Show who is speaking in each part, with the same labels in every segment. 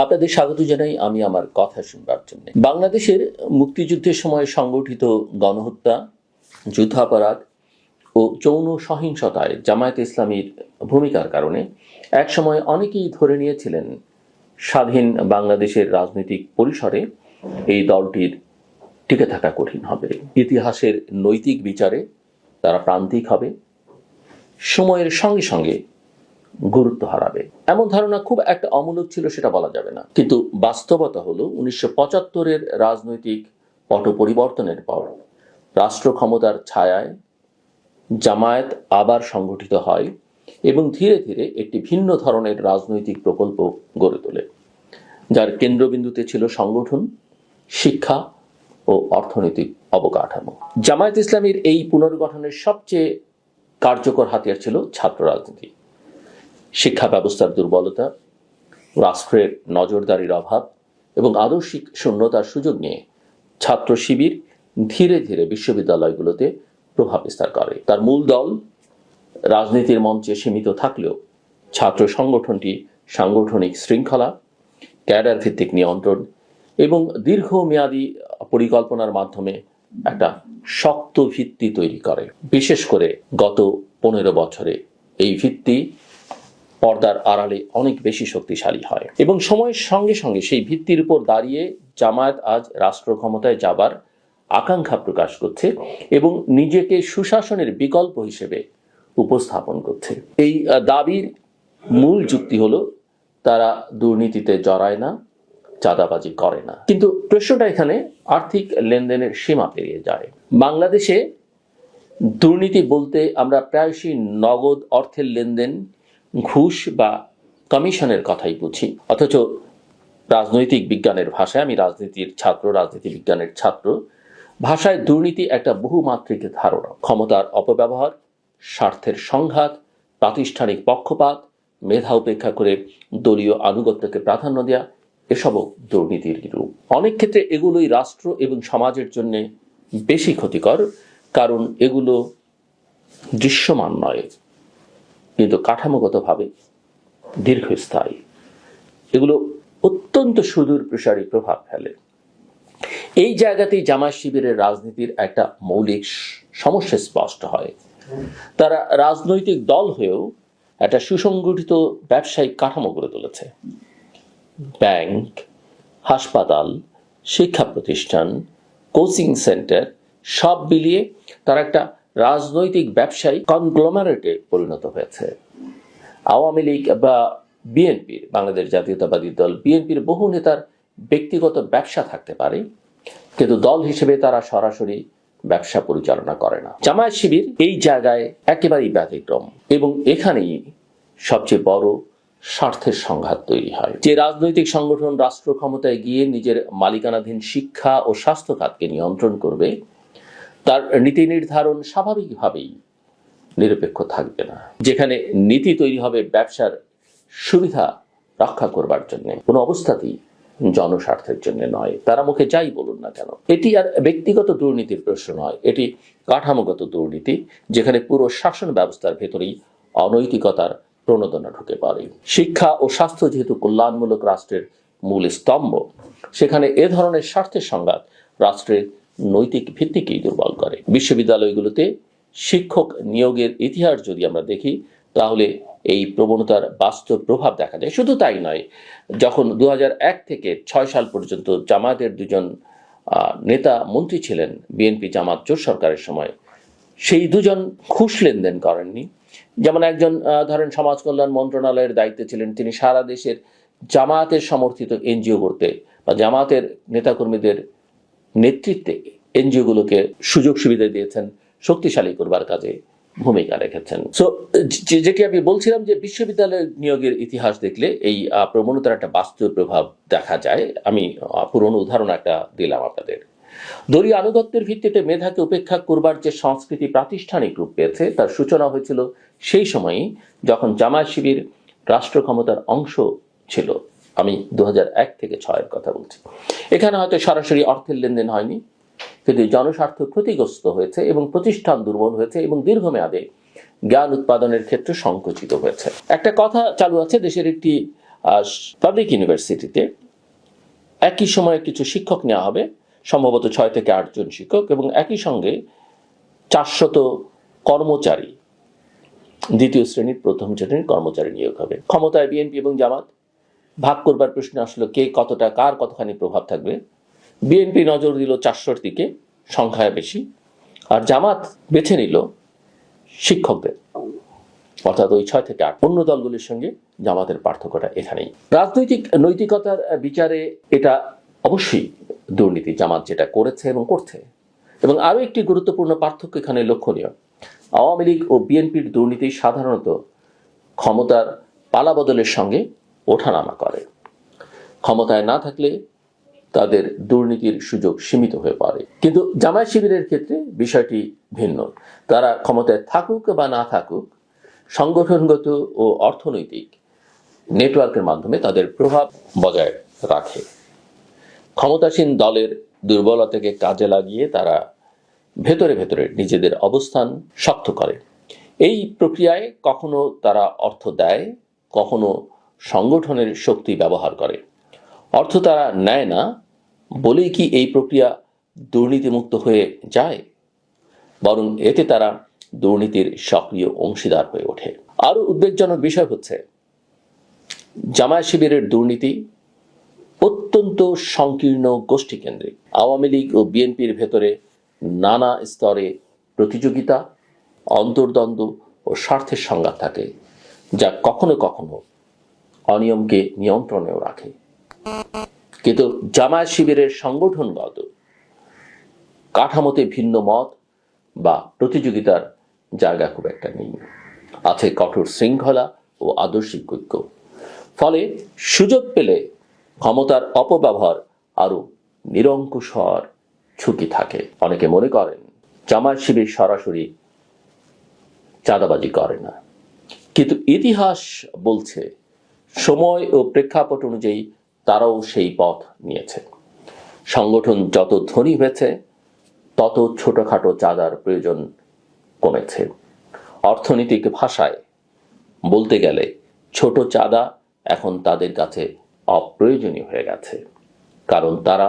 Speaker 1: আপনাদের স্বাগত জানাই আমি আমার কথা শুনবার জন্য। বাংলাদেশের মুক্তিযুদ্ধের সময় সংগঠিত গণহত্যা, যুদ্ধাপরাধ ও যৌন সহিংসতায় জামায়াতে ইসলামীর ভূমিকার কারণে একসময় অনেকেই ধরে নিয়েছিলেন স্বাধীন বাংলাদেশের রাজনৈতিক পরিসরে এই দলটির টিকে থাকা কঠিন হবে। ইতিহাসের নৈতিক বিচারে তারা প্রান্তিক হবে, সময়ের সঙ্গে সঙ্গে গুরুত্ব হারাবে। এমন ধারণা খুব একটা অমূলক ছিল সেটা বলা যাবে না, কিন্তু বাস্তবতা হলো 1975-এর রাজনৈতিক পট পরিবর্তনের পর রাষ্ট্র ক্ষমতার ছায়ায় জামায়াত আবার সংগঠিত হয় এবং ধীরে ধীরে একটি ভিন্ন ধরনের রাজনৈতিক প্রকল্প গড়ে তোলে, যার কেন্দ্রবিন্দুতে ছিল সংগঠন, শিক্ষা ও অর্থনৈতিক অবকাঠামো। জামায়াত ইসলামীর এই পুনর্গঠনের সবচেয়ে কার্যকর হাতিয়ার ছিল ছাত্র রাজনীতি। শিক্ষা ব্যবস্থার দুর্বলতা, রাষ্ট্রের নজরদারির অভাব এবং আদর্শিক শূন্যতার সুযোগ নিয়ে ছাত্র শিবির ধীরে ধীরে বিশ্ববিদ্যালয়গুলোতে প্রভাব বিস্তার করে। তার মূল দল রাজনীতির মঞ্চে সীমিত থাকলেও ছাত্র সংগঠনটি সাংগঠনিক শৃঙ্খলা, ক্যাডার ভিত্তিক নিয়ন্ত্রণ এবং দীর্ঘমেয়াদী পরিকল্পনার মাধ্যমে একটা শক্ত ভিত্তি তৈরি করে। বিশেষ করে গত 15 বছরে এই ভিত্তি পর্দার আড়ালে অনেক বেশি শক্তিশালী হয় এবং সময়ের সঙ্গে সঙ্গে সেই ভিত্তির উপর দাঁড়িয়ে জামায়াত আজ রাষ্ট্র ক্ষমতায় যাবার আকাঙ্ক্ষা প্রকাশ করছে এবং নিজেকে সুশাসনের বিকল্প হিসেবে উপস্থাপন করছে। এই দাবির মূল যুক্তি হলো তারা দুর্নীতিতে জড়ায় না, চাঁদাবাজি করে না। কিন্তু প্রশ্নটা এখানে আর্থিক লেনদেনের সীমা পেরিয়ে যায়। বাংলাদেশে দুর্নীতি বলতে আমরা প্রায়শই নগদ অর্থের লেনদেন, ঘুষ বা কমিশনের কথাই বুঝি, অথচ রাজনৈতিক বিজ্ঞানের ভাষায়, আমি রাজনীতির ছাত্র, রাজনীতি বিজ্ঞানের ছাত্র, ভাষায় দুর্নীতি একটা বহুমাত্রিক ধারণা। ক্ষমতার অপব্যবহার, স্বার্থের সংঘাত, প্রাতিষ্ঠানিক পক্ষপাত, মেধা উপেক্ষা করে দলীয় আনুগত্যকে প্রাধান্য দেওয়া, এসবও দুর্নীতির রূপ। অনেক ক্ষেত্রে এগুলোই রাষ্ট্র এবং সমাজের জন্য বেশি ক্ষতিকর, কারণ এগুলো দৃশ্যমান নয় কিন্তু কাঠামোগতভাবে দীর্ঘস্থায়ী। এগুলো অত্যন্ত সুদূর প্রসারী প্রভাব ফেলে। এই জায়গাতেই জামায়াত শিবিরের রাজনীতির একটা মৌলিক সমস্যা স্পষ্ট হয়। তারা রাজনৈতিক দল হয়েও একটা সুসংগঠিত ব্যবসায়িক কাঠামো গড়ে তুলেছে। ব্যাংক, হাসপাতাল, শিক্ষা প্রতিষ্ঠান, কোচিং সেন্টার সব মিলিয়ে তারা একটা রাজনৈতিক ব্যবসায়িক কনগ্লোমারেটে পরিণত হয়েছে। আওয়ামী লীগ বা বিএনপির, বাংলাদেশ জাতীয়তাবাদী দল বিএনপির বহু নেতার ব্যক্তিগত ব্যবসা থাকতে পারে, কিন্তু দল হিসেবে তারা সরাসরি ব্যবসা পরিচালনা করে না। জামায়াত শিবির এই জায়গায় একেবারেই ব্যতিক্রম এবং এখানেই সবচেয়ে বড় স্বার্থের সংঘাত তৈরি হয়। যে রাজনৈতিক সংগঠন রাষ্ট্র ক্ষমতায় গিয়ে নিজের মালিকানাধীন শিক্ষা ও স্বাস্থ্য খাতকে নিয়ন্ত্রণ করবে, তার নীতি নির্ধারণ স্বাভাবিকভাবেই নিরপেক্ষ থাকবে না। যেখানে নীতি তৈরি হবে ব্যবসার সুবিধা রক্ষা করবার জন্য, কোনো অবস্থাতেই জনস্বার্থের জন্য নয়। তারা মুখে যাই বলুন না কেন, এটি আর ব্যক্তিগত দুর্নীতির প্রশ্ন নয়, এটি কাঠামোগত দুর্নীতি, যেখানে পুরো শাসন ব্যবস্থার ভেতরেই অনৈতিকতার প্রণোদনা ঢুকে পড়ে। শিক্ষা ও স্বাস্থ্য যেহেতু কল্যাণমূলক রাষ্ট্রের মূল স্তম্ভ, সেখানে এ ধরনের স্বার্থের সংঘাত রাষ্ট্রের নৈতিক ভিত্তিকেই দুর্বল করে। বিশ্ববিদ্যালয়গুলোতে শিক্ষক নিয়োগের ইতিহাস যদি আমরা দেখি, তাহলে এই প্রবণতার বাস্তব প্রভাব দেখা যায়। শুধু তাই নয়, যখন 2001 থেকে 6 সাল পর্যন্ত জামায়াতের দুজন নেতা মন্ত্রী ছিলেন বিএনপি জামাত জোট সরকারের সময়, সেই দুজন ঘুষ লেনদেন করেননি। যেমন একজন ধরেন সমাজ কল্যাণ মন্ত্রণালয়ের দায়িত্বে ছিলেন, তিনি সারা দেশের জামায়াতের সমর্থিত এনজিও করতে বা জামায়াতের নেতাকর্মীদের নেতৃত্বে এনজিওগুলোকে সুযোগ সুবিধা দিয়েছেন, শক্তিশালী করবার কাজে ভূমিকা রেখেছেন। যেটি আমি বলছিলাম যে বিশ্ববিদ্যালয় নিয়োগের ইতিহাস দেখলে এই প্রবণতার একটা বাস্তব প্রভাব দেখা যায়। আমি পুরনো উদাহরণ একটা দিলাম আপনাদের। দলীয় আনুগত্যের ভিত্তিতে মেধাকে উপেক্ষা করবার যে সংস্কৃতি প্রাতিষ্ঠানিক রূপ পেয়েছে, তার সূচনা হয়েছিল সেই সময়ই যখন জামায়াত শিবির রাষ্ট্র ক্ষমতার অংশ ছিল। আমি 2001 থেকে 6-এর কথা বলছি। এখানে হয়তো সরাসরি অর্থের লেনদেন হয়নি, কিন্তু জনস্বার্থ ক্ষতিগ্রস্ত হয়েছে এবং প্রতিষ্ঠান দুর্বল হয়েছে এবং দীর্ঘমেয়াদে জ্ঞান উৎপাদনের ক্ষেত্রে সংকুচিত হয়েছে। একটা কথা চালু আছে, দেশের একটি পাবলিক ইউনিভার্সিটিতে একই সময়ে কিছু শিক্ষক নেওয়া হবে, সম্ভবত 6 থেকে 8 জন শিক্ষক, এবং একই সঙ্গে 400 কর্মচারী, দ্বিতীয় শ্রেণীর প্রথম শ্রেণীর কর্মচারী নিয়োগ হবে। ক্ষমতায় বিএনপি এবং জামাত, ভাগ করবার প্রশ্ন আসলো কে কতটা, কার কতখানি প্রভাব থাকবে। বিএনপি নজর দিল 400-র দিকে, সংখ্যায় বেশি, আর জামাত বেছে নিল শিক্ষকদের, অর্থাৎ ওই 6 থেকে 8। অন্য দলগুলির সঙ্গে জামাতের পার্থক্যটা এখানেই। রাজনৈতিক নৈতিকতার বিচারে এটা অবশ্যই দুর্নীতি, জামাত যেটা করেছে এবং করছে। এবং আরও একটি গুরুত্বপূর্ণ পার্থক্য এখানে লক্ষণীয়, আওয়ামী লীগ ও বিএনপির দুর্নীতি সাধারণত ক্ষমতার পালাবদলের সঙ্গে ওঠানামা করে। ক্ষমতায় না থাকলে তাদের দুর্নীতির সুযোগ সীমিত হয়ে পড়ে। কিন্তু জামায়াত শিবিরের ক্ষেত্রে বিষয়টি ভিন্ন। তারা ক্ষমতায় থাকুক বা না থাকুক, সংগঠনগত ও অর্থনৈতিক নেটওয়ার্কের মাধ্যমে তাদের প্রভাব বজায় রাখে। ক্ষমতাসীন দলের দুর্বলতাকে কাজে লাগিয়ে তারা ভেতরে ভেতরে নিজেদের অবস্থান শক্ত করে। এই প্রক্রিয়ায় কখনো তারা অর্থ দেয়, কখনো সংগঠনের শক্তি ব্যবহার করে। অর্থ তারা নেয় না বলেই কি এই প্রক্রিয়া দুর্নীতিমুক্ত হয়ে যায়? বরং এতে তারা দুর্নীতির সক্রিয় অংশীদার হয়ে ওঠে। আরো উদ্বেগজনক বিষয় হচ্ছে, জামায়াত শিবিরের দুর্নীতি অত্যন্ত সংকীর্ণ গোষ্ঠীকেন্দ্রিক। আওয়ামী লীগ ও বিএনপির ভেতরে নানা স্তরে প্রতিযোগিতা, অন্তর্দ্বন্দ্ব ও স্বার্থের সংঘাত থাকে, যা কখনো কখনো অনিয়মকে নিয়ন্ত্রণেও রাখে। কিন্তু জামায়াত শিবিরের সংগঠনগত কাঠামোতে ভিন্ন মত বা প্রতিযোগিতার জায়গা খুব একটা নেই। আছে কঠোর শৃঙ্খলা ও আদর্শিক ঐক্য। ফলে সুযোগ পেলে ক্ষমতার অপব্যবহার আরো নিরঙ্কুশ হওয়ার ঝুঁকি থাকে। অনেকে মনে করেন জামায়াত শিবির সরাসরি চাঁদাবাজি করে না, কিন্তু ইতিহাস বলছে সময় ও প্রেক্ষাপট অনুযায়ী তারাও সেই পথ নিয়েছে। সংগঠন যত ধনী হয়েছে, তত ছোটখাটো চাঁদার প্রয়োজন কমেছে। অর্থনৈতিক ভাষায় বলতে গেলে ছোট চাঁদা এখন তাদের কাছে অপ্রয়োজনীয় হয়ে গেছে, কারণ তারা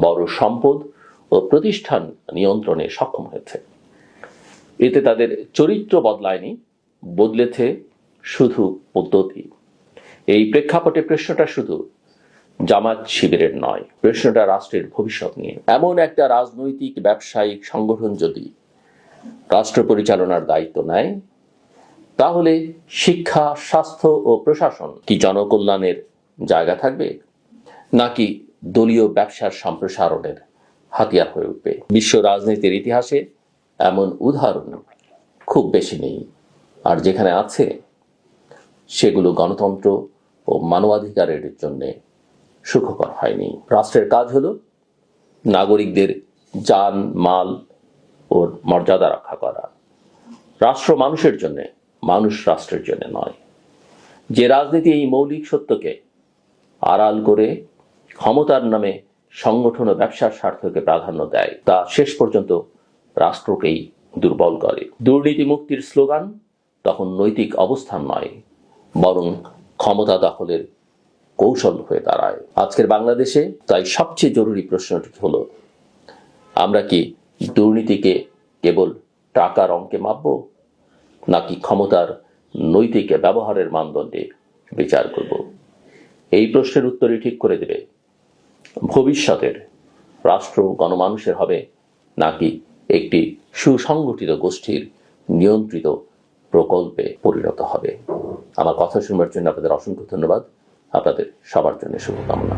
Speaker 1: বড় সম্পদ ও প্রতিষ্ঠান নিয়ন্ত্রণে সক্ষম হয়েছে। এতে তাদের চরিত্র বদলায়নি, বদলেছে শুধু পদ্ধতি। এই প্রেক্ষাপটে প্রশ্নটা শুধু জামায়াত শিবিরের নয়, প্রশ্নটা রাষ্ট্রের ভবিষ্যৎ নিয়ে। এমন একটা রাজনৈতিক ব্যবসায়িক সংগঠন যদি রাষ্ট্র পরিচালনার দায়িত্ব নেয়, তাহলে শিক্ষা, স্বাস্থ্য ও প্রশাসন কি জনকল্যাণের জায়গা থাকবে, নাকি দলীয় ব্যবসার সম্প্রসারণের হাতিয়ার হয়ে উঠবে? বিশ্ব রাজনীতির ইতিহাসে এমন উদাহরণ খুব বেশি নেই, আর যেখানে আছে সেগুলো গণতন্ত্র ও মানবাধিকারের জন্য সুখকর হয়নি। রাষ্ট্রের কাজ হলো নাগরিকদের জান, মাল ও মর্যাদা রক্ষা করা। রাষ্ট্র মানুষের জন্য, মানুষ রাষ্ট্রের জন্য নয়। যে রাজনীতি এই মৌলিক সত্যকে আড়াল করে ক্ষমতার নামে সংগঠন ও ব্যবসার স্বার্থকে প্রাধান্য দেয়, তা শেষ পর্যন্ত রাষ্ট্রকেই দুর্বল করে। দুর্নীতি মুক্তির স্লোগান তখন নৈতিক অবস্থান নয়, বরং ক্ষমতা দখলের কৌশল হয়ে দাঁড়ায়। আজকের বাংলাদেশে তাই সবচেয়ে জরুরি প্রশ্নটি হলো, আমরা কি দুর্নীতিকে কেবল টাকার অঙ্কে মাপব, নাকি ক্ষমতার নৈতিক ব্যবহারের মানদণ্ডে বিচার করব? এই প্রশ্নের উত্তরই ঠিক করে দেবে ভবিষ্যতের রাষ্ট্র গণমানুষের হবে, নাকি একটি সুসংগঠিত গোষ্ঠীর নিয়ন্ত্রিত প্রকল্পে পরিণত হবে। আমার কথা শুনবার জন্য আপনাদের অসংখ্য ধন্যবাদ। আপনাদের সবার জন্য শুভকামনা।